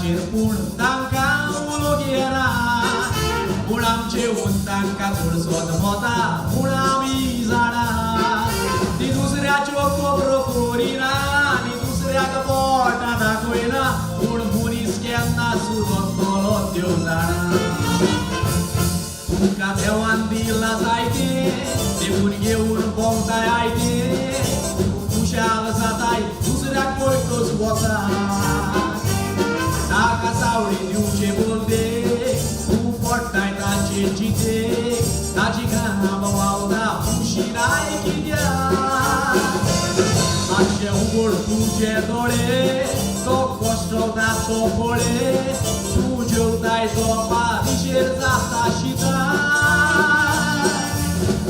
उंटाचेर पूण तांकां उलोगेरा पूण आमचे ऊन तांकां चडसोच मोता पूण आमी जाणा ती दुसऱ्याच्यो खबरो करिना आनी दुसऱ्याक पोटां दाखयना पूण मनीस केन्ना सुद्दां त्यो जाणा तुमकां देवान दिला जायतें ते भुरगेऊन भोंवताय आयतें खुशाल जाताय दुसऱ्याक पळयतोच वता ताका सावळी दिवचे बोलते तूं पडटाय ताचे चिते ताची घाम व्हांवता खुशीनाय कित्याक मातशे उगड तुजे दोळे तो कोश्टवता तो पळे तूं जेवताय तो पालिशेर जाता शिता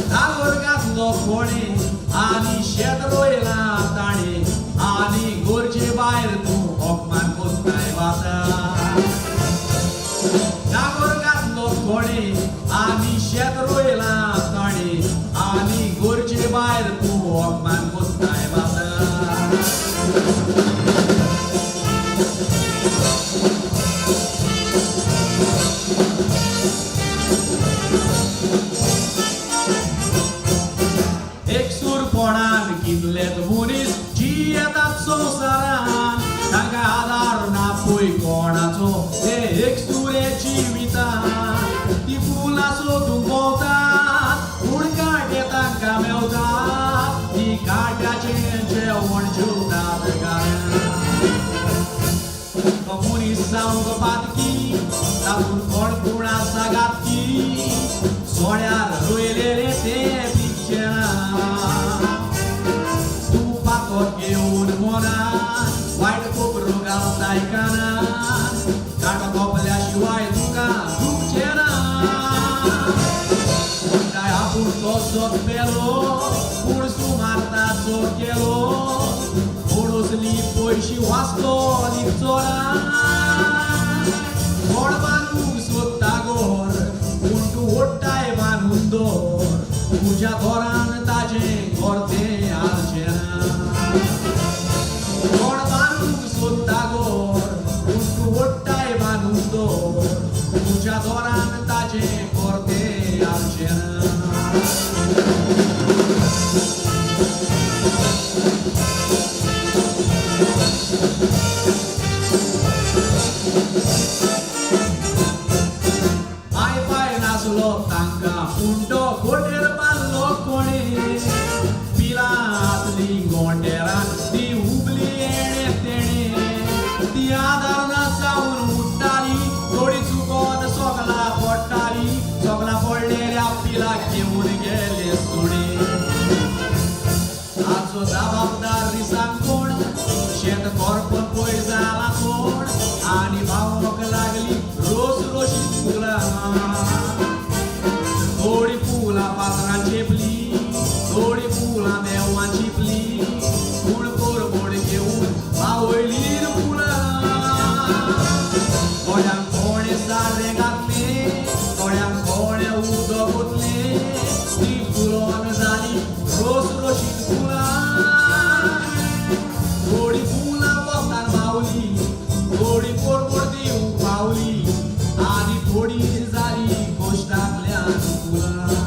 धागोर घातलो कोणे आनी शेत रोयलां ताणे आनी गोरचे भायर तूं अपमान कोत्ताय वाता धागोर घातलो कोणे आनी शेत रोयलां ताणे आनी गोरचे भायर तूं अपमान कोत्ताय वाता एकसूरपणान कितलेच मनीस जियेतात संवसारान तांकां आदार ना पळय कोणाचो ते एकसुरे जिवितात ती फुलां सोदूंक भोंवतात पूण काटे तांकां मेवतात ती काट्याचें जेवण जेवतात तो मनीस जावंक पातकी तातूंत कोण कोण आसा घातकी सोड्यार रोयलेले ते तूं पाकोत घेवन मोनान वायट खबरो घालताय कानान काटो कोपल्या शिवाय तुका दुखचें ना म्हणटाय आपूण तसोच पेलो पूण सुमारताचो केलो पडोसली पयशी वाचतोली चोरान कोण बांदूंक सोदता गोर पूण तूं ओडटाय बांदून दोर तुज्या घरान ताजें घर तें हालचें ना कोण बांदूंक सोदता गोर पूण तूं ओडटाय बांदून दोर तुज्या घरान ताजें घर तें हालचें ना पाय पाय नाचलो तांकां पूण तो गोटेर बांदलो कोणे पिलांतली गोंडेरान ती उबली येणे तेणे ती आदार ना जावन उठ्ठाली थोडी चुकोन सोगला पडटाली सोगला पडलेल्या पिलाक घेवन गेले सोडे हाचो जबाबदार दिसाक कोण शेत करपून पयर जाला कोण आनी भावोंक लागली रोस रोशीत फुलां थोडी फुलां पात्रां चेपली थोडी फुलां देवान चिपली पूण कोरबोड घेवन बावयलीर फुलां थोड्यांक कोणे सारें घातलें थोड्यांक कोणे उदक ओतलें ती फुलोन जाली रोस रोशीत फुलां थोडी फुलां वतान मावली थोडी कोरबोड दिवंक पावली आनी थोडी जाली गोश्टांतल्यान फुलां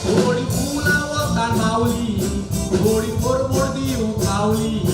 थोडी फुलां वतान मावली थोडी कोरबोड दिवंक पावली